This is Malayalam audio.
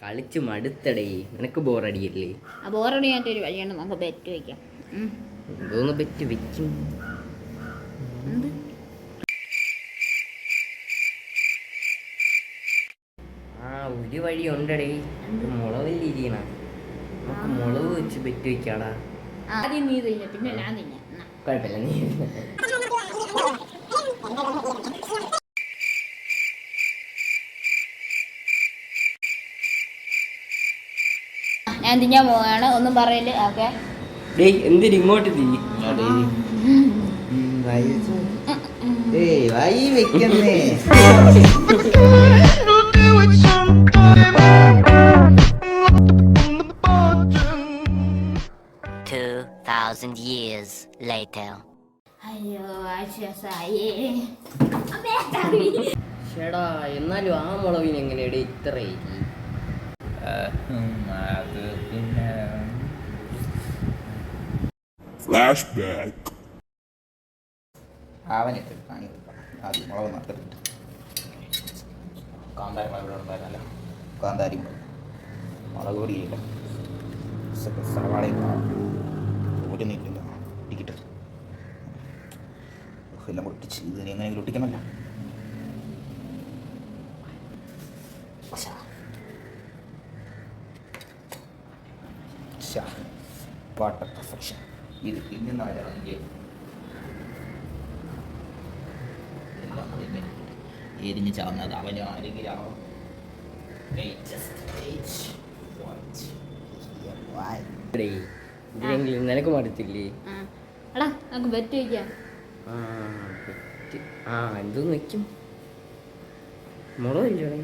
കളിച്ച് മടുത്തടേ. നിനക്ക് ബോറടിയല്ലേ? ആ ബോറടിയായിട്ടൊരു വഴിയാണ്, നമുക്ക് ബെറ്റ് വയ്ക്കാം. എന്തോന്ന് ബെറ്റ് വെക്കും? എന്ത്? ഒരു വഴി ഉണ്ടടേ. മുളവില്ലിരിക്കണ, നമുക്ക് മുളക് വെച്ച് ബെറ്റ് വെക്കാടാ. ആദ്യം നീ തിന്നെ, പിന്നെ ഞാൻ തിന്നെ. കുഴപ്പമില്ല, നീ ഞാൻ തിന്നാൻ പോവാണ്, ഒന്നും പറയല്ലേ. ഓക്കെ, എന്തിന് ഇങ്ങോട്ട് തീ വെക്കുന്നേ. 2,000 years later. അയ്യോ ആശ്വാസായേ. ചേടാ, എന്നാലും ആ മുളവിന് എങ്ങനെയാടേ ഇത്ര? അത് പിന്നെ ഫ്ലാഷ്ബാക്ക്. അവനിട്ട് കാണി ആദ്യം മുളക് നട്ടിട്ട് കാന്താരി മുളക് ഇവിടെ ഉണ്ടായിരുന്നല്ലോ. കാന്താരി മുളക് പൊടിയില്ല, സവാളയില്ല, ഒരു നീട്ടില്ല, ഇടിക്കിട്ട് എല്ലാം ഒട്ടിച്ച് ഇതിനെ എങ്ങനെയെങ്കിലും ഒട്ടിക്കണമല്ലോ. Water perfection. ഇത് പിന്നെ എരിഞ്ഞ് ചാവുന്നത് അവനും ആരെങ്കിലും ഇതിലെങ്കിലും നിനക്ക് മടുത്തില്ലേ? എടാ, നമുക്ക് ബെറ്റ് വയ്ക്കാം. എന്തോന്ന് വെക്കും? മുളകില്ലേ?